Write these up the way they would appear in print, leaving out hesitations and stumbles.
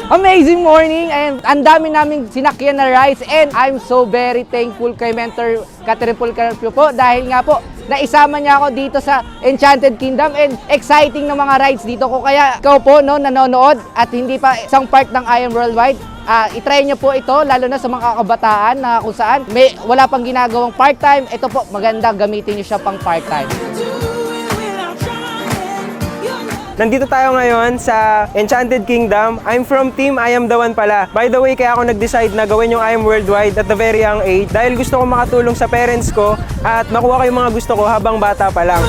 Amazing morning and ang dami naming sinakyan na rides and I'm so very thankful kay Mentor Catherine Pulcarpio po dahil nga po naisama niya ako dito sa Enchanted Kingdom and exciting na mga rides dito ko. Kaya ikaw po no, nanonood at hindi pa isang part ng I Am Worldwide, itry nyo po ito lalo na sa mga kabataan na kung saan wala pang ginagawang part-time. Ito po, maganda gamitin nyo siya pang part-time. Nandito tayo ngayon sa Enchanted Kingdom. I'm from team I Am The One pala. By the way, kaya ako nag-decide na gawin yung I Am Worldwide at the very young age dahil gusto ko makatulong sa parents ko at makuha ko yung mga gusto ko habang bata pa lang.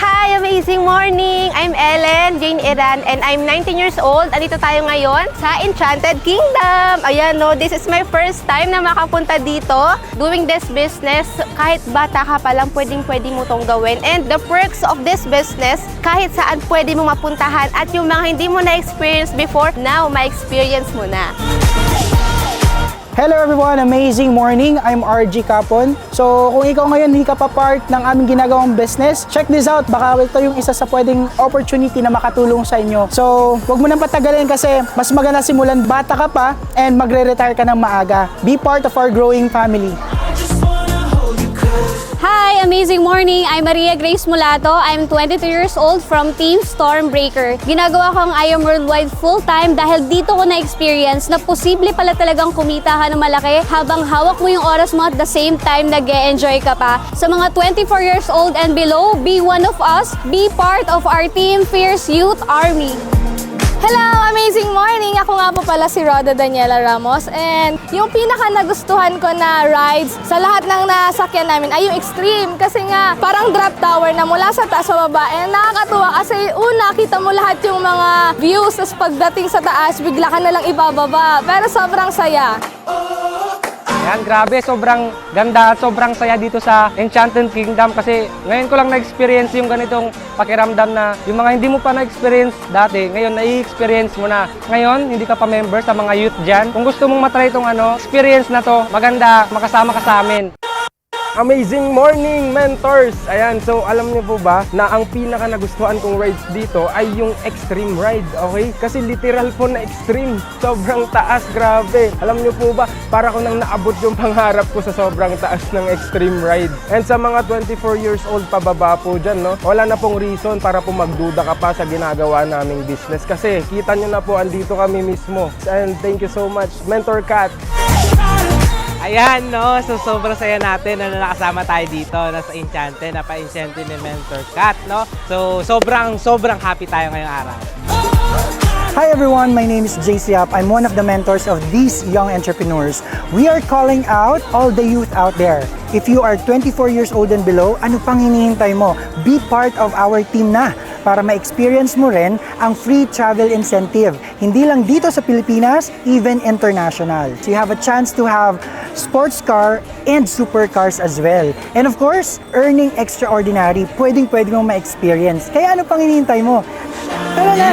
Hi, amazing morning! I'm Ellen Jane Iran and I'm 19 years old. Andito tayo ngayon sa Enchanted Kingdom. Ayan no, this is my first time na makapunta dito. Doing this business, kahit bata ka pa lang, pwedeng-pwede mo tong gawin. And the perks of this business, kahit saan pwede mo mapuntahan at yung mga hindi mo na-experience before, now ma-experience mo na. Hello everyone! Amazing morning! I'm RG Capon. So kung ikaw ngayon hindi ka pa part ng aming ginagawang business, check this out. Baka ito yung isa sa pwedeng opportunity na makatulong sa inyo. So huwag mo nang patagalin kasi mas maganda simulan bata ka pa and magre-retire ka ng maaga. Be part of our growing family. Hi, amazing morning. I'm Maria Grace Mulato. I'm 22 years old from Team Stormbreaker. Ginagawa ko ang I Am Worldwide full-time dahil dito ko na-experience na posible pala talagang kumita ka ng malaki habang hawak mo yung oras mo at the same time nag-e-enjoy ka pa. Sa mga 24 years old and below, be one of us. Be part of our Team Fierce Youth Army. Hello! Amazing morning! Ako nga po pala si Roda Daniela Ramos and yung pinaka nagustuhan ko na rides sa lahat ng nasakyan namin ay yung extreme kasi nga parang drop tower na mula sa taas sa baba and nakakatuwa kasi una kita mo lahat yung mga views tapos pagdating sa taas bigla ka nalang ibababa pero sobrang saya. Ayan, grabe, sobrang ganda at sobrang saya dito sa Enchanted Kingdom kasi ngayon ko lang na-experience yung ganitong pakiramdam na yung mga hindi mo pa na-experience dati, ngayon na-experience mo na. Ngayon, hindi ka pa member sa mga youth dyan. Kung gusto mong matry itong experience na to, maganda, makasama ka sa amin. Amazing morning, mentors! Ayan, so alam niyo po ba na ang pinaka nagustuhan kong rides dito ay yung extreme ride, okay? Kasi literal po na extreme. Sobrang taas, grabe. Alam niyo po ba, para ko nang naabot yung pangarap ko sa sobrang taas ng extreme ride. And sa mga 24 years old pababa po dyan, no? Wala na pong reason para po magduda ka pa sa ginagawa naming business. Kasi kita niyo na po, andito kami mismo. And thank you so much, Mentor Cat. Ayan, no? So, sobrang saya natin na nakasama tayo dito. Nasa Enchanted, napa-Enchanted ni Mentor Cat, no? So, sobrang happy tayo ngayong araw. Hi everyone, my name is JC Yap. I'm one of the mentors of these young entrepreneurs. We are calling out all the youth out there. If you are 24 years old and below, ano pang hinihintay mo? Be part of our team na para ma-experience mo rin ang free travel incentive. Hindi lang dito sa Pilipinas, even international. So you have a chance to have sports car and supercars as well. And of course, earning extraordinary, pwedeng-pwede mo ma-experience. Kaya ano pang hinihintay mo? Tara na!